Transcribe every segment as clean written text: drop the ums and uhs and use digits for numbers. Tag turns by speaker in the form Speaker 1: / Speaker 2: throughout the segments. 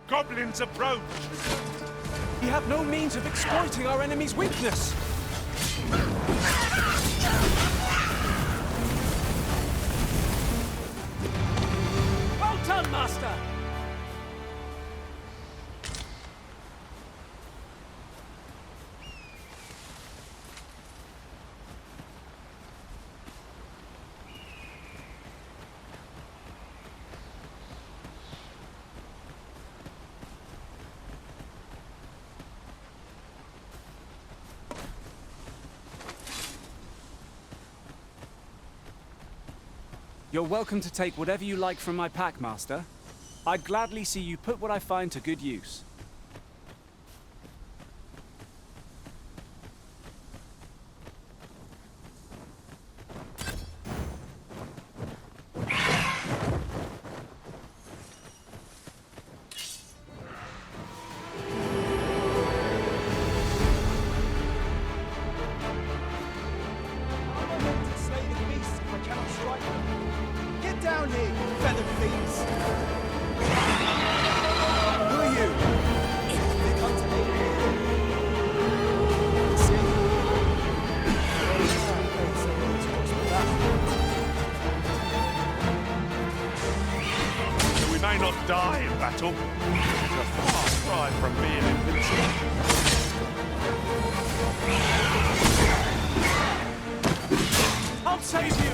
Speaker 1: Goblins approach!
Speaker 2: We have no means of exploiting our enemy's weakness! Well done, Master! You're welcome to take whatever you like from my pack, Master. I'd gladly see you put what I find to good use.
Speaker 1: Die in battle. It's a far cry from being invincible.
Speaker 2: I'll save you!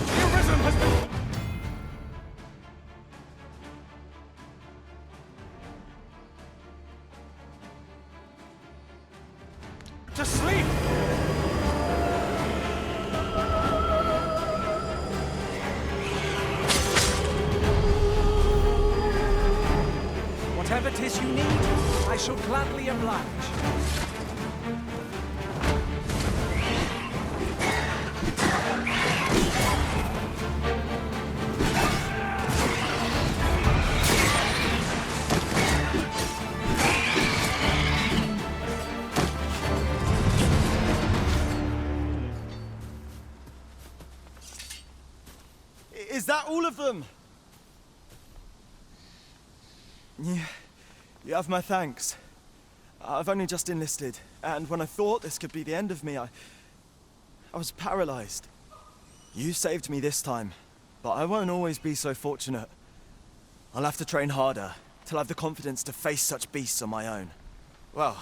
Speaker 2: The Arisen has been... to sleep! Whatever 'tis you need, I shall gladly oblige.
Speaker 3: Is that all of them? Yeah, you have my thanks. I've only just enlisted, and when I thought this could be the end of me, I was paralyzed. You saved me this time, but I won't always be so fortunate. I'll have to train harder, till I've the confidence to face such beasts on my own. Well,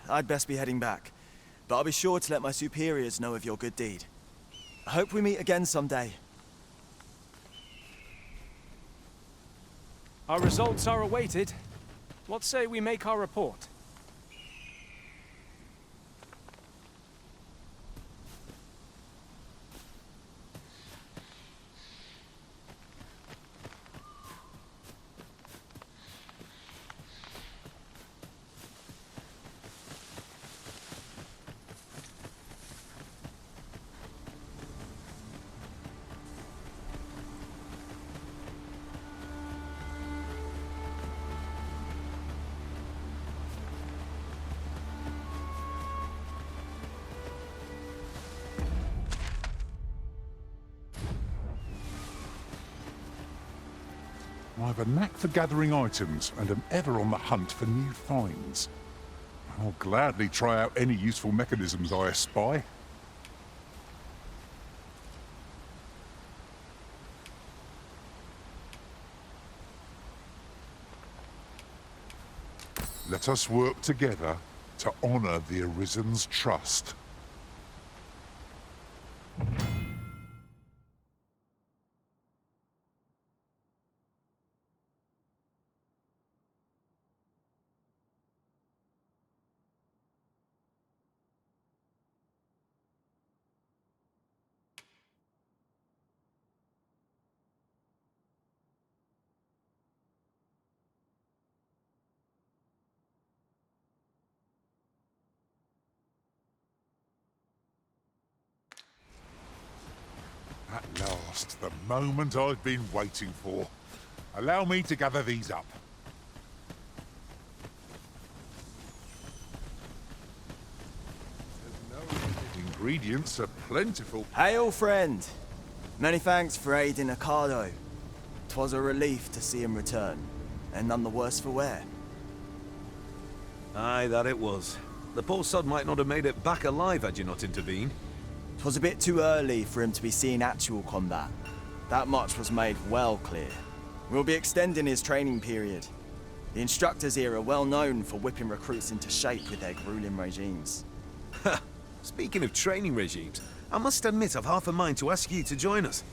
Speaker 3: I'd best be heading back, but I'll be sure to let my superiors know of your good deed. I hope we meet again someday.
Speaker 2: Our results are awaited. What say we make our report?
Speaker 4: I have a knack for gathering items and am ever on the hunt for new finds. I'll gladly try out any useful mechanisms I espy. Let us work together to honor the Arisen's trust. At last, the moment I've been waiting for. Allow me to gather these up. ingredients are plentiful.
Speaker 3: Hail, friend. Many thanks for aiding Ocado. 'Twas a relief to see him return, and none the worse for wear.
Speaker 5: Aye, that it was. The poor sod might not have made it back alive had you not intervened.
Speaker 3: 'Twas a bit too early for him to be seeing actual combat. That much was made well clear. We'll be extending his training period. The instructors here are well known for whipping recruits into shape with their grueling regimes.
Speaker 5: Speaking of training regimes, I must admit I've half a mind to ask you to join us.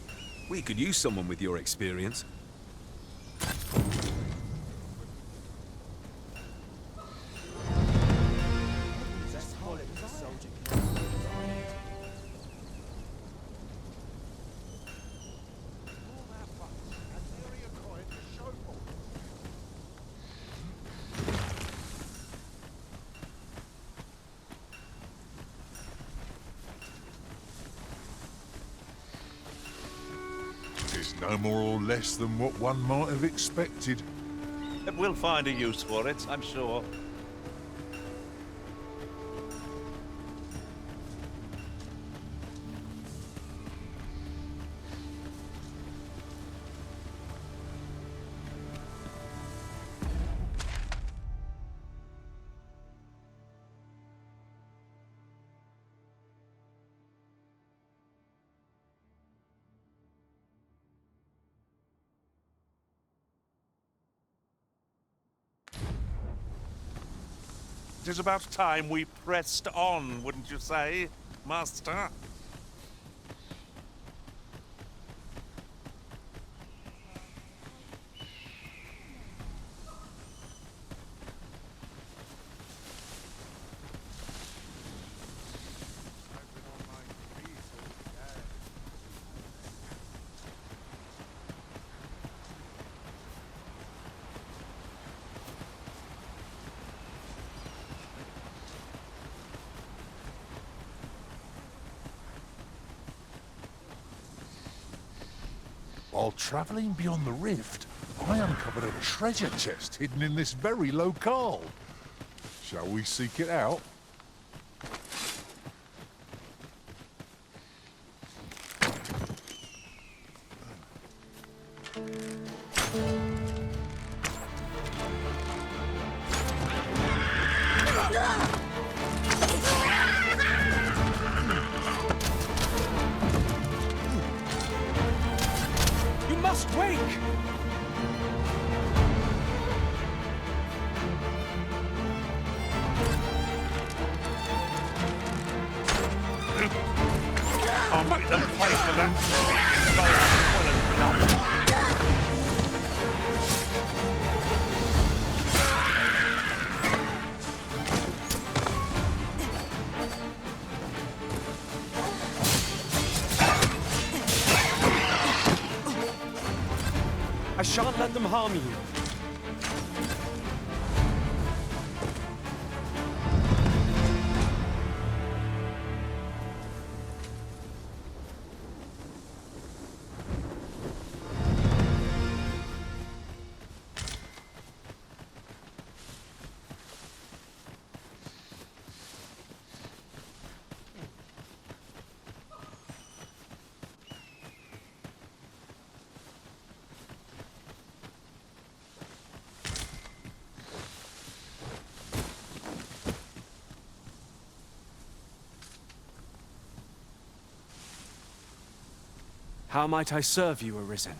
Speaker 5: We could use someone with your experience.
Speaker 4: It's no more or less than what one might have expected.
Speaker 1: We'll find a use for it, I'm sure. It is about time we pressed on, wouldn't you say, Master?
Speaker 4: While travelling beyond the rift, I uncovered a treasure chest hidden in this very locale. Shall we seek it out?
Speaker 2: You must wake!
Speaker 1: I'll make them pay for that.
Speaker 2: I shan't let them harm you. How might I serve you, Arisen?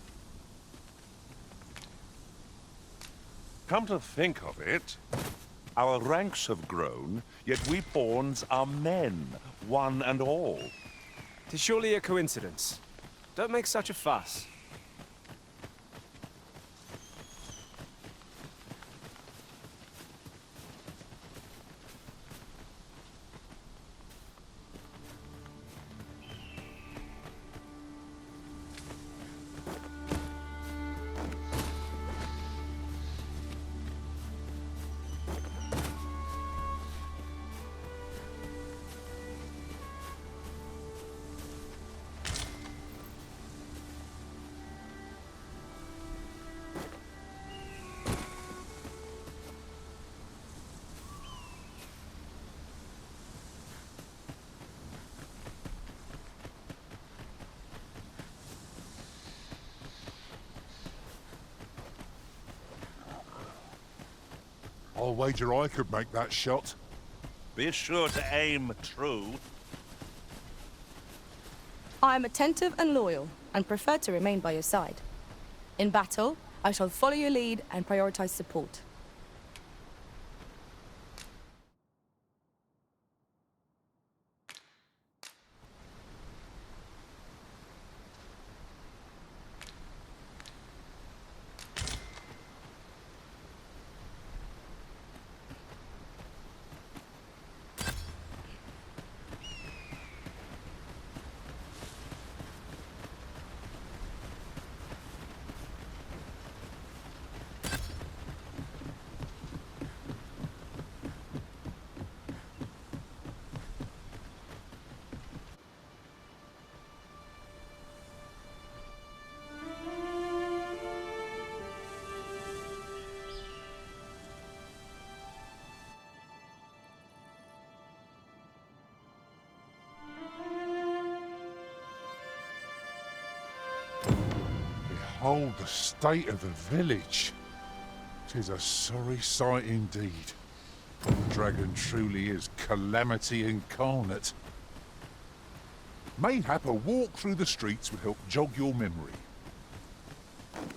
Speaker 1: Come to think of it, our ranks have grown, yet we pawns are men, one and all.
Speaker 2: 'Tis surely a coincidence. Don't make such a fuss.
Speaker 4: I'll wager I could make that shot.
Speaker 1: Be sure to aim true.
Speaker 6: I am attentive and loyal, and prefer to remain by your side. In battle, I shall follow your lead and prioritize support.
Speaker 4: Behold the state of the village. 'Tis a sorry sight indeed. The dragon truly is calamity incarnate. Mayhap a walk through the streets would help jog your memory.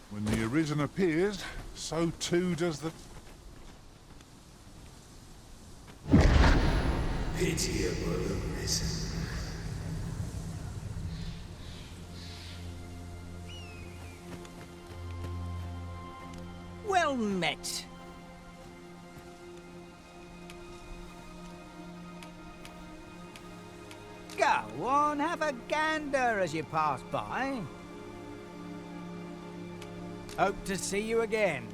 Speaker 4: When the Arisen appears, so too does the...
Speaker 7: Pitiable Arisen.
Speaker 8: Well met. Go on, have a gander as you pass by. Hope to see you again.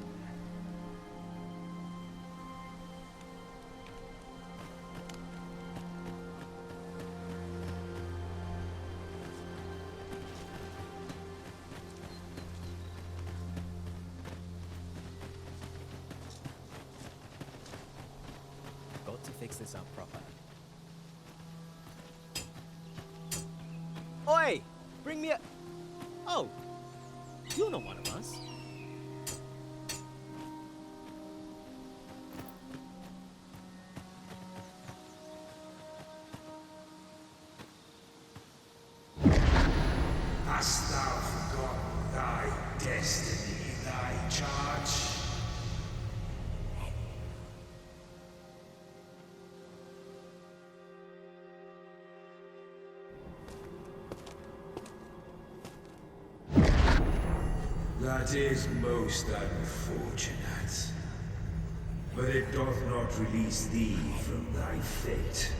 Speaker 9: Got to fix this up proper.
Speaker 8: Oi! Bring me a...
Speaker 9: Oh, you're not one of us.
Speaker 7: Hast thou forgotten thy destiny, thy charge? That is most unfortunate. But it doth not release thee from thy fate.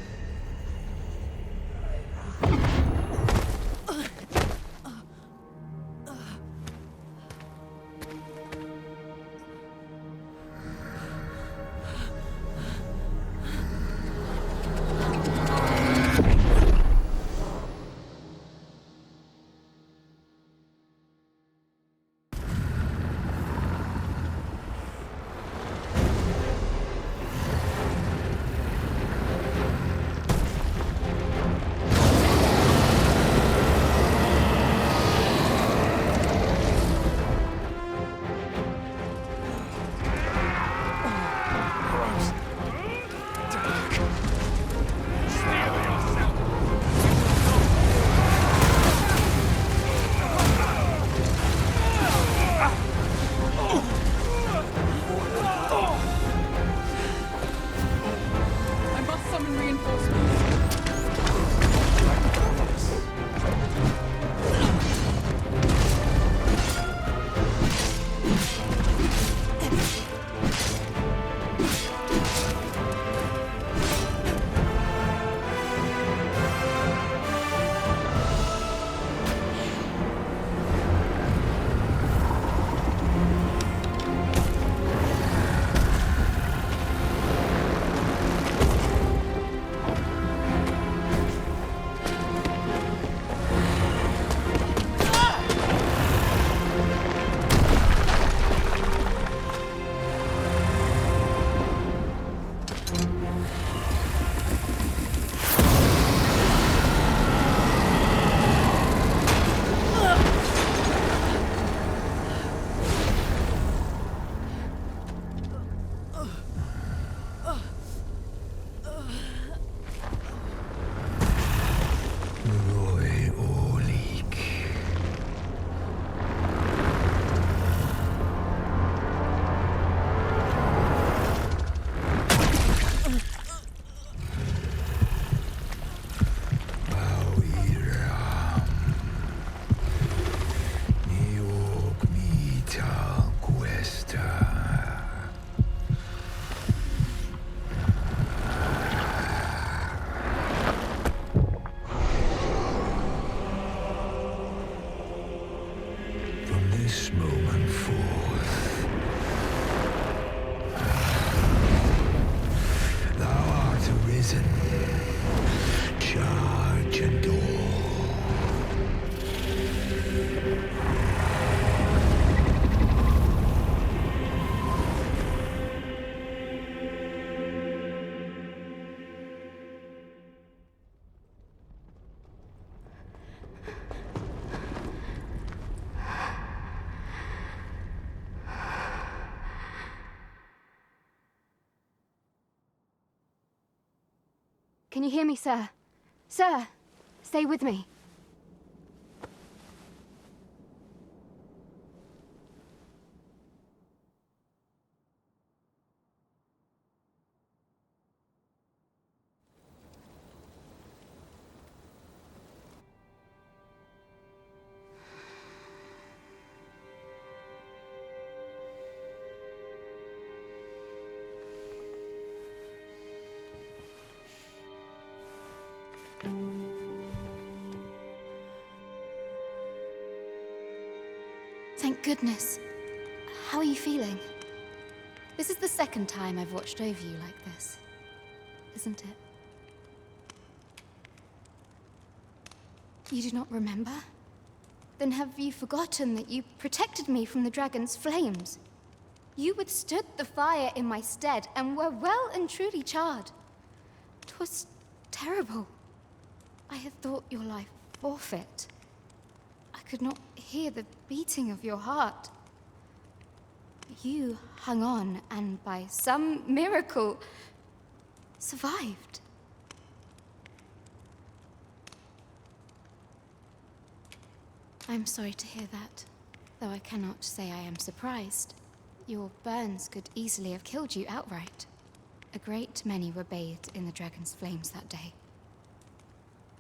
Speaker 10: Can you hear me, sir? Sir, stay with me. Thank goodness. How are you feeling? This is the second time I've watched over you like this, isn't it? You do not remember? Then have you forgotten that you protected me from the dragon's flames? You withstood the fire in my stead and were well and truly charred. 'Twas terrible. I had thought your life forfeit. I could not hear the beating of your heart. You hung on and by some miracle survived. I'm sorry to hear that, though I cannot say I am surprised. Your burns could easily have killed you outright. A great many were bathed in the dragon's flames that day.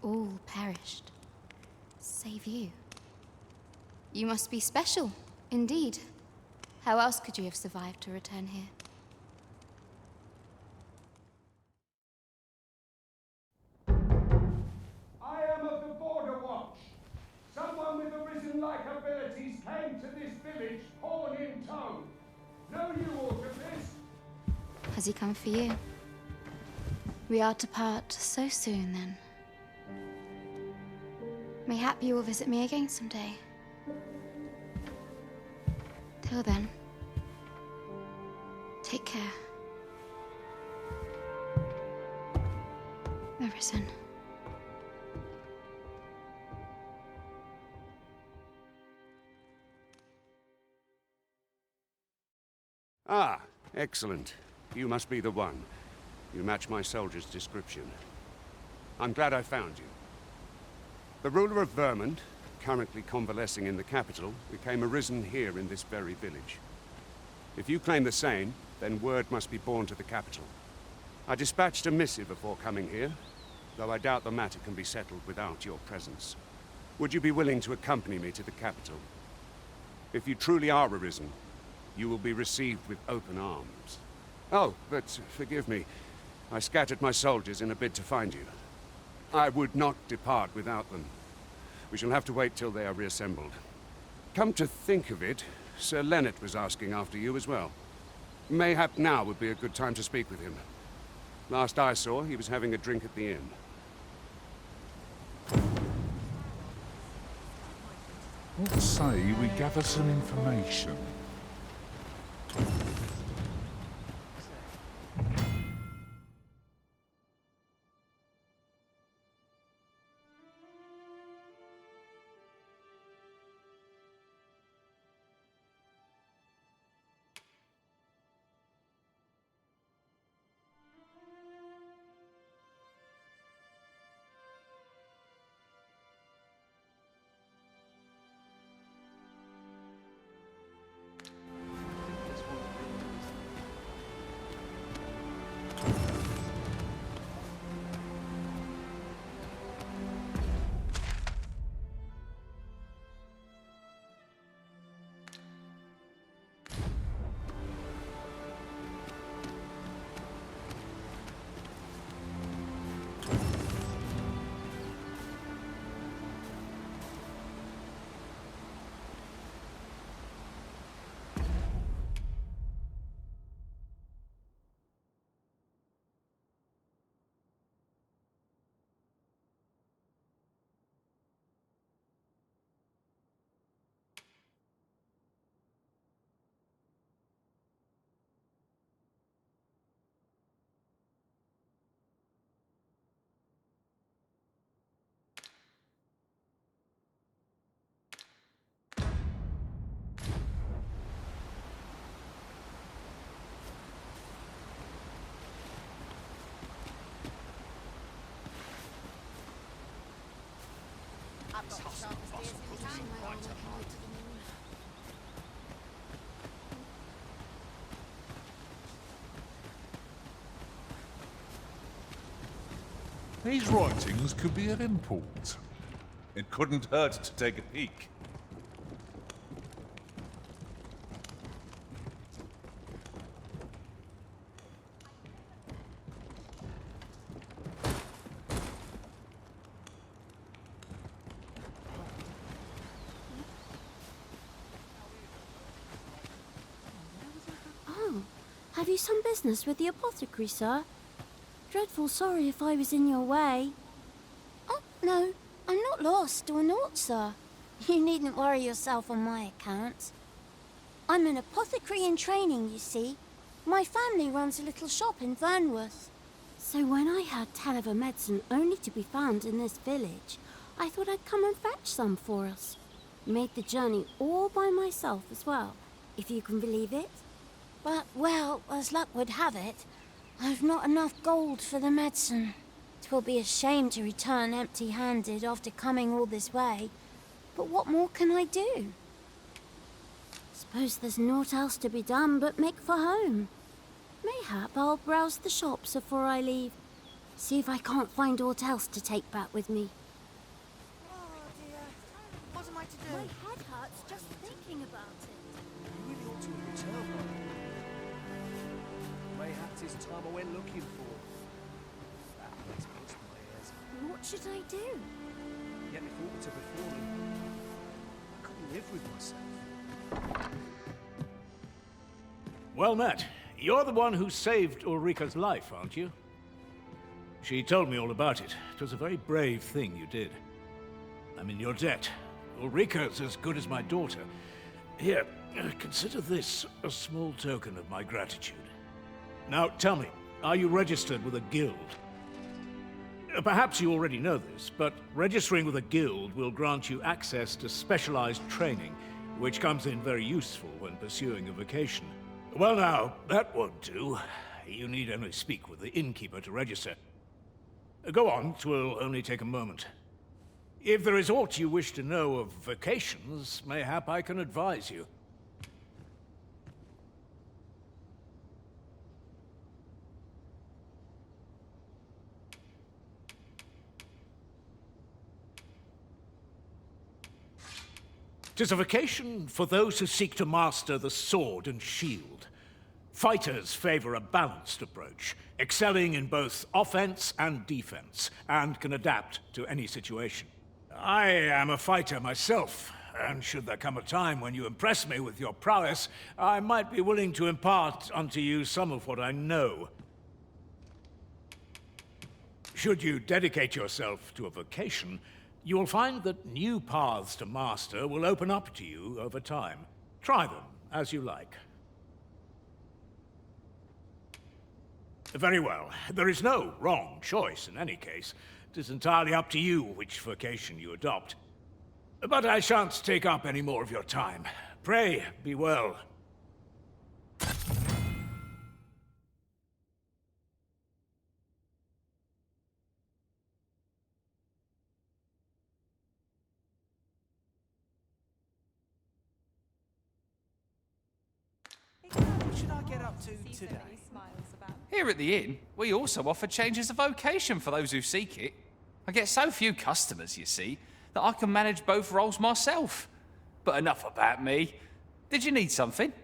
Speaker 10: All perished, save you. You must be special, indeed. How else could you have survived to return here?
Speaker 11: I am of the Border Watch. Someone with arisen-like abilities came to this village, horn in tow. Know you aught of this?
Speaker 10: Has he come for you? We are to part so soon, then. Mayhap you will visit me again someday. Till then, take care. Arisen.
Speaker 12: Ah, excellent. You must be the one. You match my soldier's description. I'm glad I found you. The ruler of Vermont, currently convalescing in the capital, became arisen here in this very village. If you claim the same, then word must be borne to the capital. I dispatched a missive before coming here, though I doubt the matter can be settled without your presence. Would you be willing to accompany me to the capital? If you truly are arisen, you will be received with open arms. Oh, but forgive me. I scattered my soldiers in a bid to find you. I would not depart without them. We shall have to wait till they are reassembled. Come to think of it, Sir Leonard was asking after you as well. Mayhap now would be a good time to speak with him. Last I saw, he was having a drink at the inn.
Speaker 4: What say we gather some information?
Speaker 10: I've got the sharpest ears in town.
Speaker 4: These writings could be of import.
Speaker 1: It couldn't hurt to take a peek.
Speaker 13: Oh, have you some business with the apothecary, sir? Dreadful sorry if I was in your way. Oh, no, I'm not lost or naught, sir. You needn't worry yourself on my account. I'm an apothecary in training, you see. My family runs a little shop in Vernworth. So when I heard tell of a medicine only to be found in this village, I thought I'd come and fetch some for us. Made the journey all by myself as well, if you can believe it. But, well, as luck would have it, I've not enough gold for the medicine. 'Twill be a shame to return empty-handed after coming all this way. But what more can I do? Suppose there's naught else to be done but make for home. Mayhap I'll browse the shops before I leave. See if I can't find aught else to take back with me.
Speaker 14: Oh dear. What am I to do?
Speaker 13: My head hurts just thinking about it.
Speaker 9: You really ought to have returned by now. Mayhap 'tis time I went looking for. That place puts my ears.
Speaker 13: What should I do?
Speaker 9: Yet before to before them. I couldn't live with myself.
Speaker 15: Well met. You're the one who saved Ulrika's life, aren't you? She told me all about it. It was a very brave thing you did. I'm in your debt. Ulrika's as good as my daughter. Here, consider this a small token of my gratitude. Now, tell me, are you registered with a guild? Perhaps you already know this, but registering with a guild will grant you access to specialized training, which comes in very useful when pursuing a vocation. Well now, that won't do. You need only speak with the innkeeper to register. Go on, 'twill only take a moment. If there is aught you wish to know of vocations, mayhap I can advise you. Tis a vocation for those who seek to master the sword and shield. Fighters favor a balanced approach, excelling in both offense and defense, and can adapt to any situation. I am a fighter myself, and should there come a time when you impress me with your prowess, I might be willing to impart unto you some of what I know. Should you dedicate yourself to a vocation, you will find that new paths to master will open up to you over time. Try them as you like. Very well. There is no wrong choice in any case. It is entirely up to you which vocation you adopt. But I shan't take up any more of your time. Pray, be well.
Speaker 9: What should I get up to today?
Speaker 16: Here at the inn, we also offer changes of vocation for those who seek it. I get so few customers, you see, that I can manage both roles myself. But enough about me. Did you need something?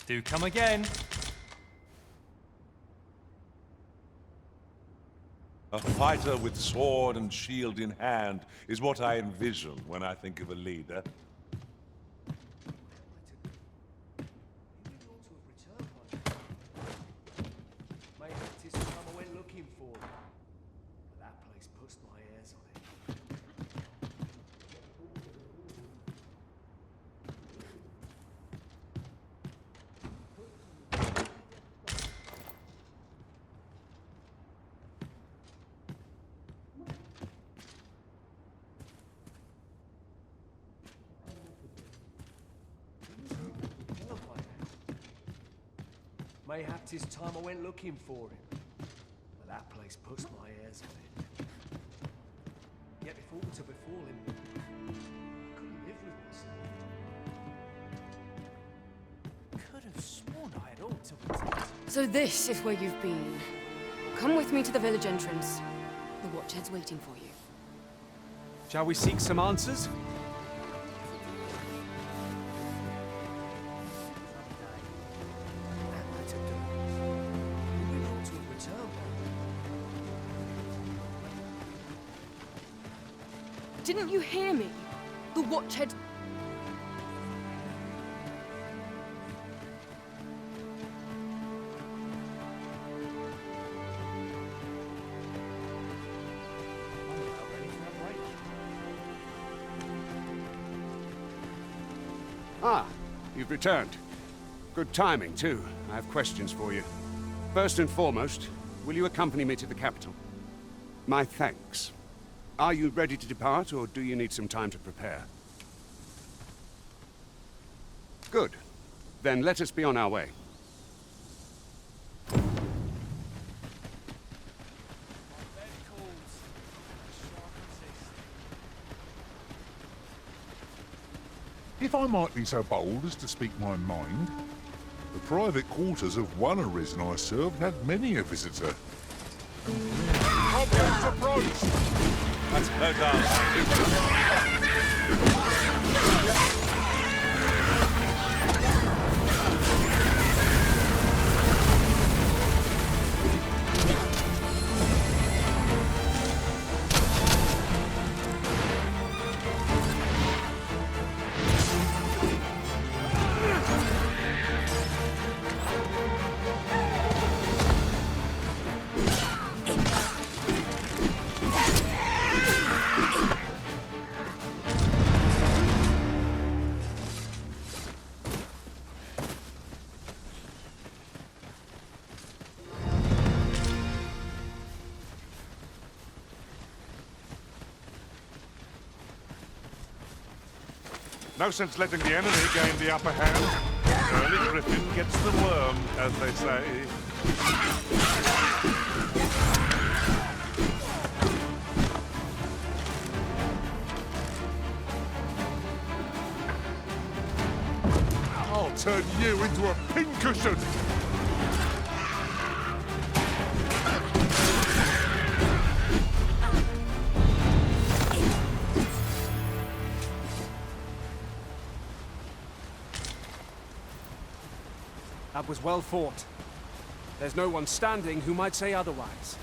Speaker 17: Do come again.
Speaker 1: A fighter with sword and shield in hand is what I envision when I think of a leader.
Speaker 9: Maybe it is the time I went looking for him. But that place puts my hairs on it. Mayhap 'tis time I went looking for him. But that place puts my hairs on it. Yet if aught to befall him, I couldn't live with myself.
Speaker 2: Could have sworn I had ought to protect.
Speaker 6: So this is where you've been. Come with me to the village entrance. The Watchhead's waiting for you.
Speaker 2: Shall we seek some answers?
Speaker 6: Didn't you hear me? The Watchhead...
Speaker 12: Ah, you've returned. Good timing, too. I have questions for you. First and foremost, will you accompany me to the capital? My thanks. Are you ready to depart, or do you need some time to prepare? Good. Then let us be on our way.
Speaker 4: If I might be so bold as to speak my mind, the private quarters of one arisen I served had many a visitor. Goblins approach!
Speaker 1: That's no doubt. No sense letting the enemy gain the upper hand. Early Griffin gets the worm, as they say.
Speaker 4: I'll turn you into a pincushion!
Speaker 2: That was well fought. There's no one standing who might say otherwise.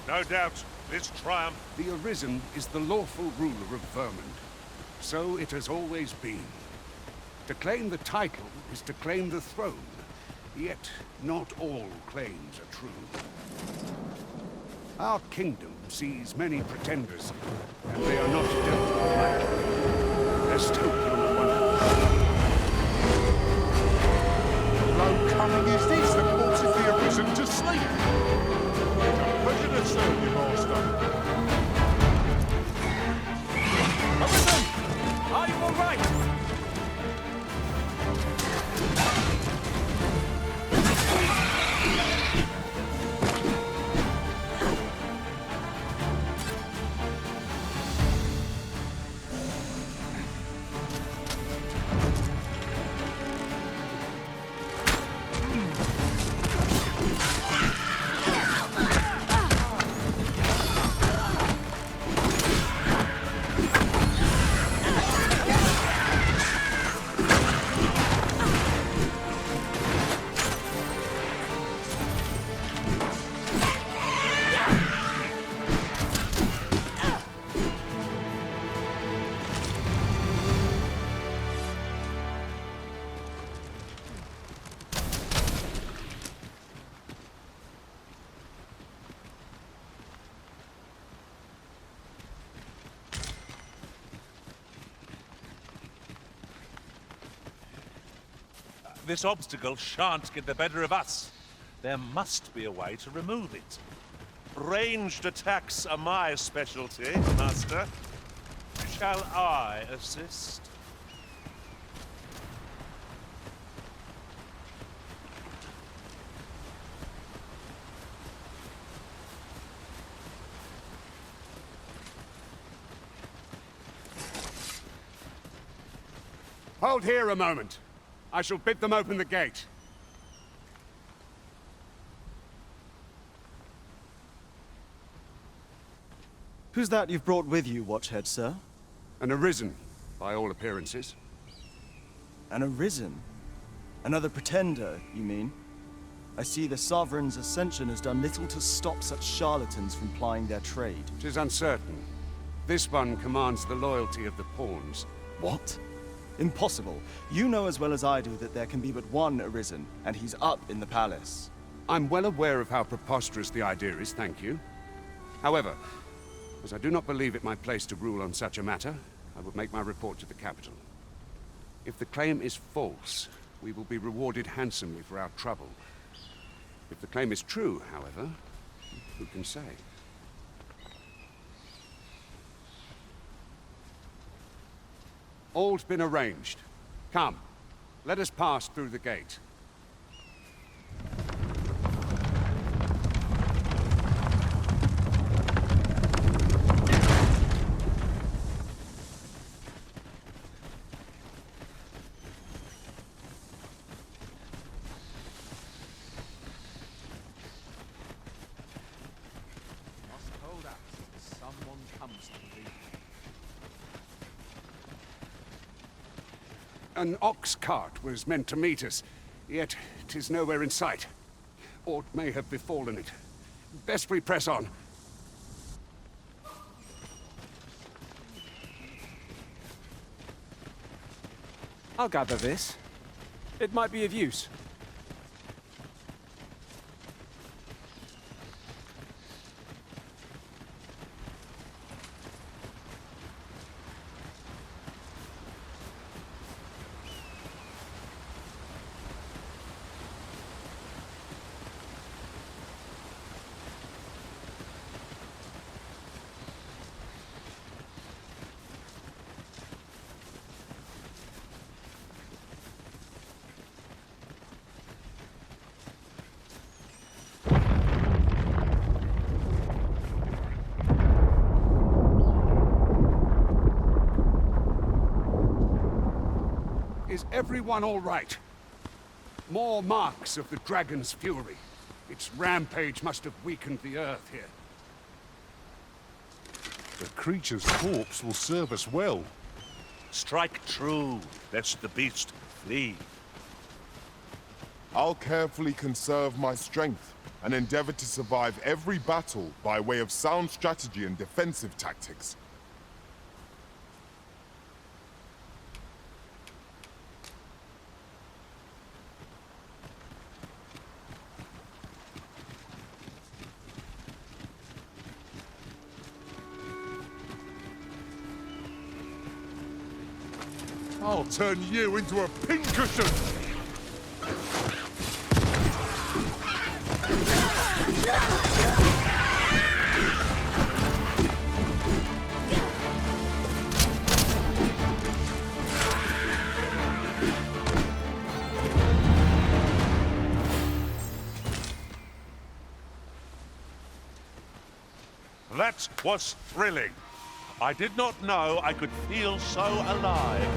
Speaker 1: No doubt, this triumph...
Speaker 12: The Arisen is the lawful ruler of Vermund. So it has always been. To claim the title is to claim the throne. Yet, not all claims are true. Our kingdom sees many pretenders, and they are not dealt with lightly. There's hope on one hand.
Speaker 4: Low cunning is this that causes the Arisen to sleep? It's a pleasure to serve you, Master.
Speaker 2: Arisen! Are you all right?
Speaker 1: This obstacle shan't get the better of us. There must be a way to remove it. Ranged attacks are my specialty, Master. Shall I assist?
Speaker 12: Hold here a moment. I shall bid them open the gate.
Speaker 3: Who's that you've brought with you, Watchhead, sir?
Speaker 12: An Arisen, by all appearances.
Speaker 3: An Arisen? Another pretender, you mean? I see the Sovereign's ascension has done little to stop such charlatans from plying their trade.
Speaker 12: 'Tis uncertain. This one commands the loyalty of the pawns.
Speaker 3: What? Impossible. You know as well as I do that there can be but one Arisen, and he's up in the palace.
Speaker 12: I'm well aware of how preposterous the idea is, thank you. However, as I do not believe it my place to rule on such a matter, I will make my report to the capital. If the claim is false, we will be rewarded handsomely for our trouble. If the claim is true, however, who can say? All's been arranged. Come, let us pass through the gate. An ox cart was meant to meet us, yet 'tis nowhere in sight. Aught may have befallen it. Best we press on.
Speaker 2: I'll gather this. It might be of use.
Speaker 12: Is everyone all right? More marks of the dragon's fury. Its rampage must have weakened the earth here.
Speaker 4: The creature's corpse will serve us well.
Speaker 1: Strike true, lest the beast flee.
Speaker 17: I'll carefully conserve my strength and endeavor to survive every battle by way of sound strategy and defensive tactics.
Speaker 4: I'll turn you into a pincushion!
Speaker 1: That was thrilling. I did not know I could feel so alive.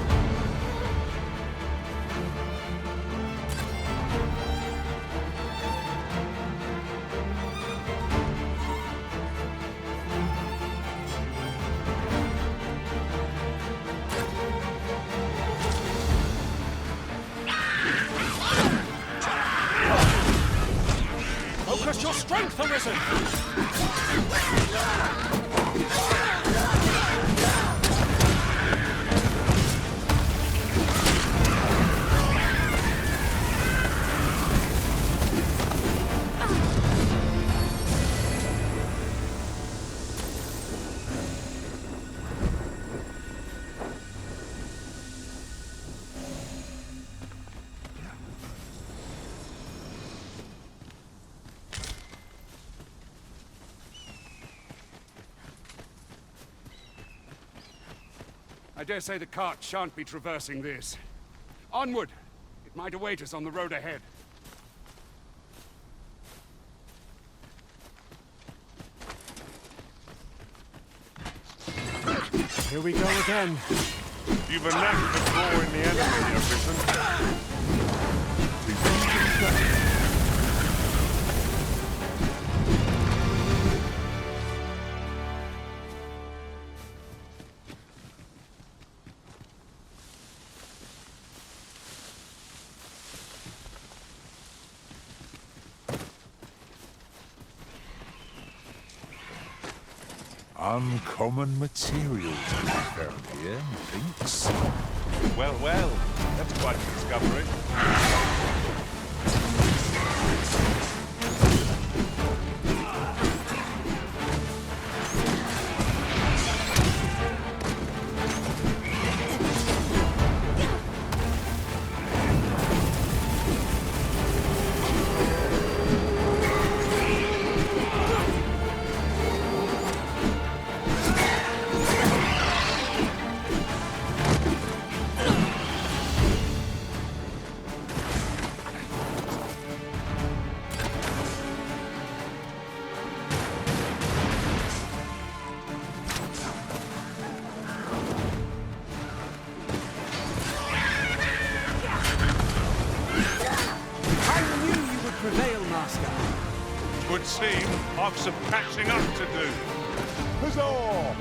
Speaker 2: Focus your strength, Arisen!
Speaker 12: I dare say the cart shan't be traversing this. Onward! It might await us on the road ahead.
Speaker 9: Here we go again.
Speaker 17: You've a knack for drawing the enemy, Everton.
Speaker 4: Uncommon materials to be found here, methinks.
Speaker 1: Well, well, that's quite a discovery.
Speaker 2: Prevail, Master.
Speaker 1: Would seem I've some catching up to do.
Speaker 17: Huzzah!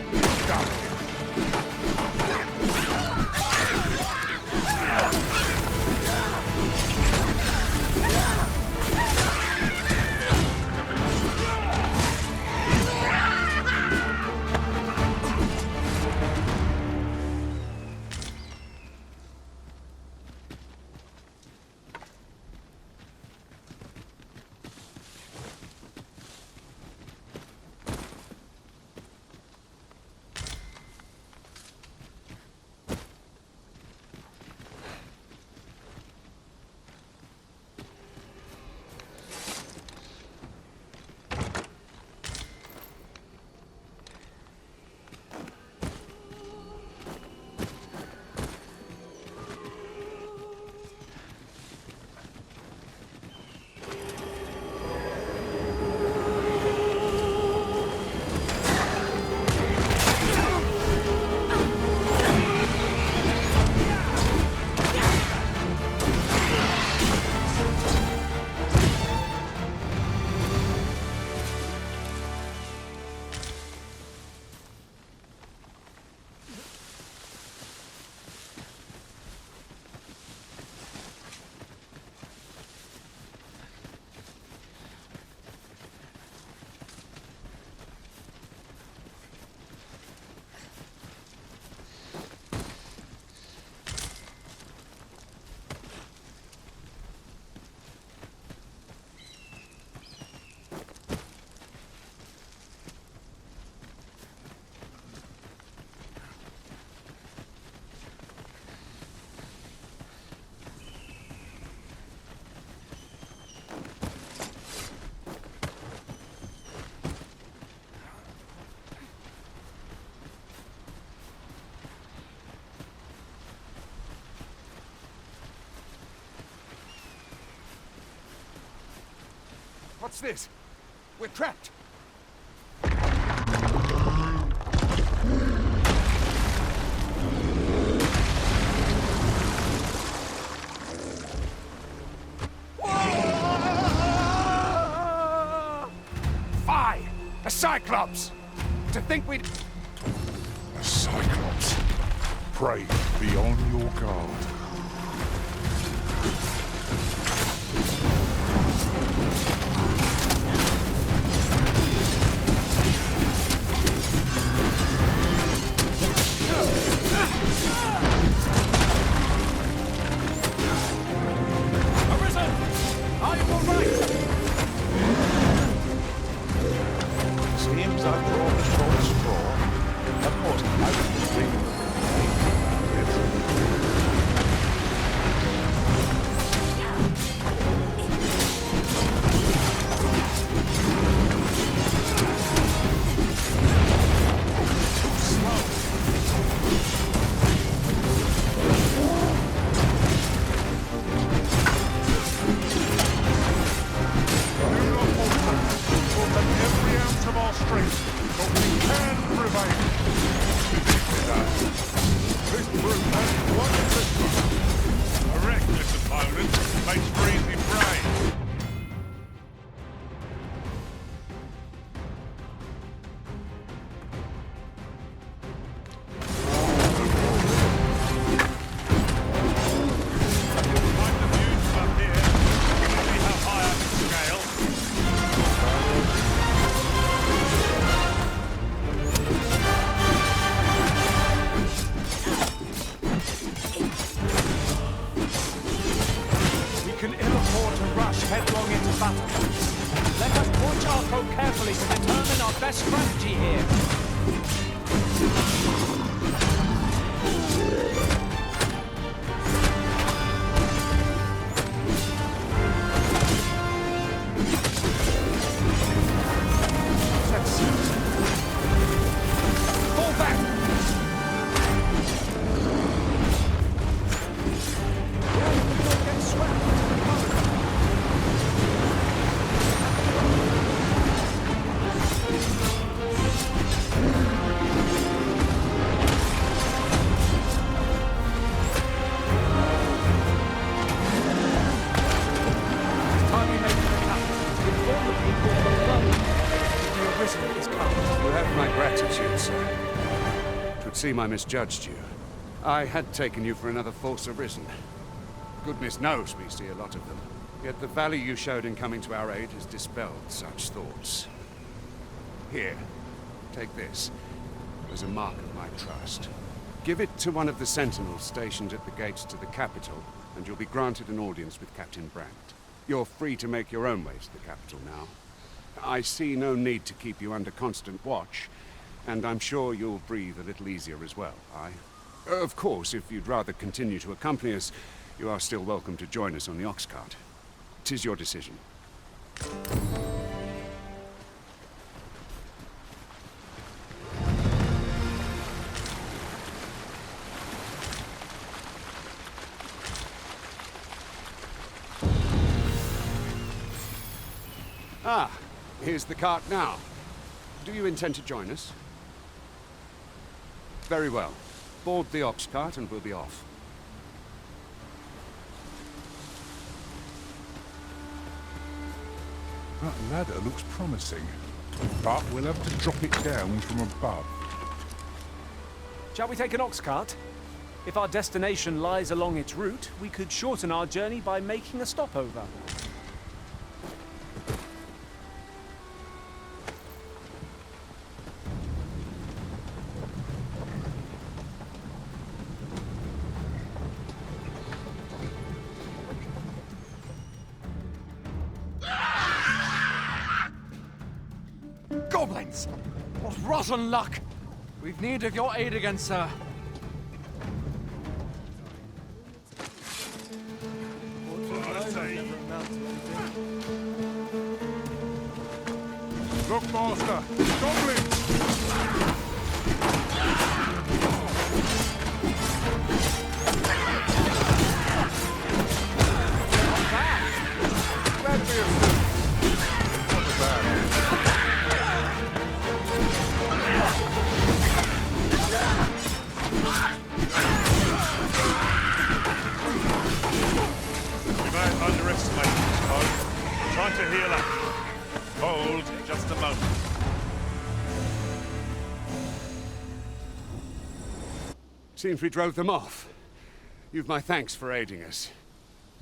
Speaker 12: What's this? We're trapped. Fie! A Cyclops! To think we'd...
Speaker 4: A Cyclops. Pray, be on your guard.
Speaker 1: Seems I've drawn a short straw. Of course, I was thinking
Speaker 2: carefully to determine our best strategy here. Fall back! Get swept.
Speaker 12: You have my gratitude, sir. Twould seem I misjudged you. I had taken you for another Force Arisen. Goodness knows we see a lot of them. Yet the value you showed in coming to our aid has dispelled such thoughts. Here, take this as a mark of my trust. Give it to one of the sentinels stationed at the gates to the capital, and you'll be granted an audience with Captain Brandt. You're free to make your own way to the capital now. I see no need to keep you under constant watch, and I'm sure you'll breathe a little easier as well, Of course, if you'd rather continue to accompany us, you are still welcome to join us on the ox cart. 'Tis your decision. Ah, here's the cart now. Do you intend to join us? Very well. Board the ox cart and we'll be off.
Speaker 4: That ladder looks promising, but we'll have to drop it down from above.
Speaker 2: Shall we take an ox cart? If our destination lies along its route, we could shorten our journey by making a stopover.
Speaker 18: Goblins! What rotten luck! We've need of your aid again, sir.
Speaker 4: Look, Master! Goblins!
Speaker 18: Glad we are
Speaker 4: Not bad.
Speaker 1: We may underestimate this foe. Try to heal up. Hold just a moment.
Speaker 12: Seems we drove them off. You've my thanks for aiding us.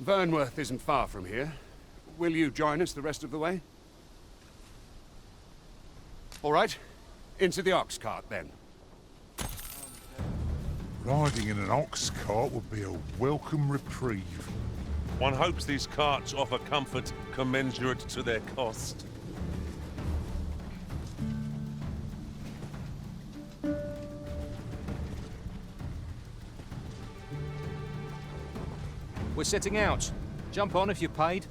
Speaker 12: Vernworth isn't far from here. Will you join us the rest of the way? All right. Into the ox cart, then.
Speaker 4: Riding in an ox cart would be a welcome reprieve.
Speaker 1: One hopes these carts offer comfort commensurate to their cost.
Speaker 19: We're setting out. Jump on if you're paid.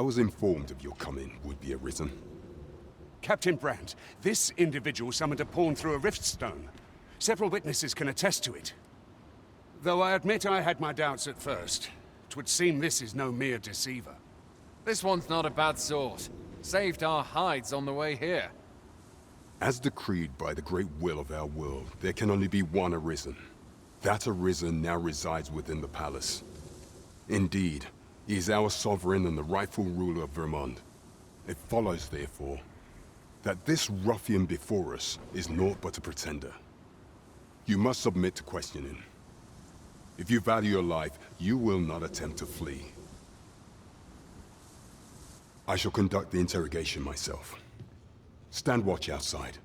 Speaker 20: was informed of your coming, would-be Arisen.
Speaker 12: Captain Brandt, this individual summoned a pawn through a rift stone. Several witnesses can attest to it. Though I admit I had my doubts at first. 'Twould seem this is no mere deceiver.
Speaker 18: This one's not a bad sort. Saved our hides on the way here.
Speaker 20: As decreed by the great will of our world, there can only be one Arisen. That Arisen now resides within the palace. Indeed, he is our sovereign and the rightful ruler of Vermont. It follows, therefore, that this ruffian before us is naught but a pretender. You must submit to questioning. If you value your life, you will not attempt to flee. I shall conduct the interrogation myself. Stand watch outside.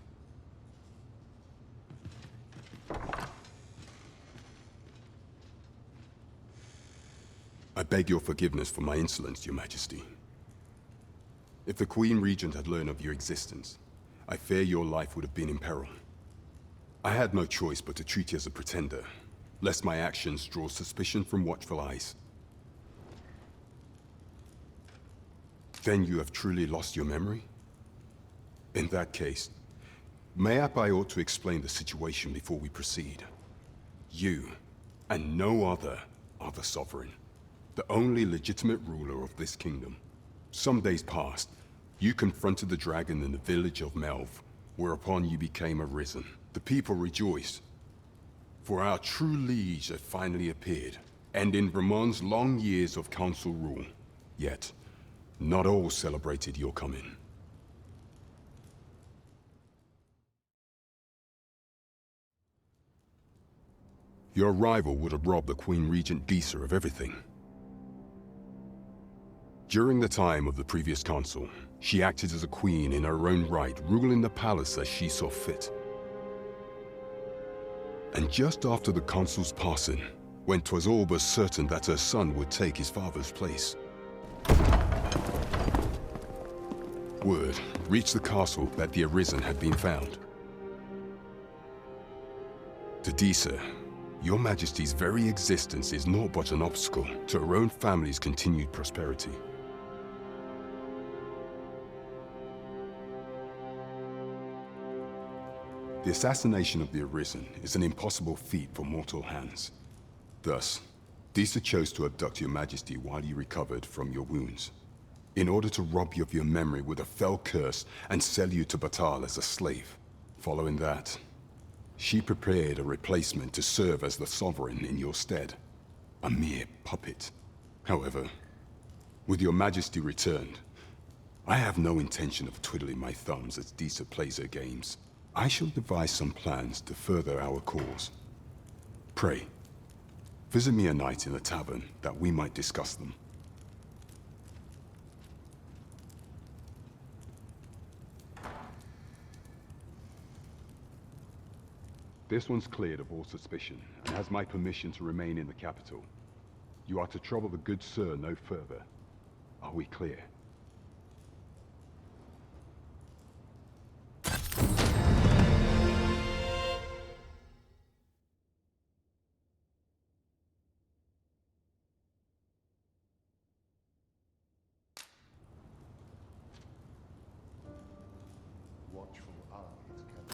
Speaker 20: I beg your forgiveness for my insolence, Your Majesty. If the Queen Regent had learned of your existence, I fear your life would have been in peril. I had no choice but to treat you as a pretender, lest my actions draw suspicion from watchful eyes. Then you have truly lost your memory? In that case, mayhap I ought to explain the situation before we proceed. You, and no other, are the Sovereign, the only legitimate ruler of this kingdom. Some days past, you confronted the dragon in the village of Melv, whereupon you became Arisen. The people rejoiced, for our true liege had finally appeared, and in Vermont's long years of council rule. Yet, not all celebrated your coming. Your arrival would have robbed the Queen Regent Disa of everything. During the time of the previous consul, she acted as a queen in her own right, ruling the palace as she saw fit. And just after the consul's passing, when 'twas all but certain that her son would take his father's place, word reached the castle that the Arisen had been found. To Disa, your Majesty's very existence is naught but an obstacle to her own family's continued prosperity. The assassination of the Arisen is an impossible feat for mortal hands. Thus, Disa chose to abduct your Majesty while you recovered from your wounds, in order to rob you of your memory with a fell curse and sell you to Batal as a slave. Following that, she prepared a replacement to serve as the Sovereign in your stead. A mere puppet. However, with your Majesty returned, I have no intention of twiddling my thumbs as Disa plays her games. I shall devise some plans to further our cause. Pray, visit me a night in the tavern that we might discuss them. This one's cleared of all suspicion and has my permission to remain in the capital. You are to trouble the good sir no further. Are we clear?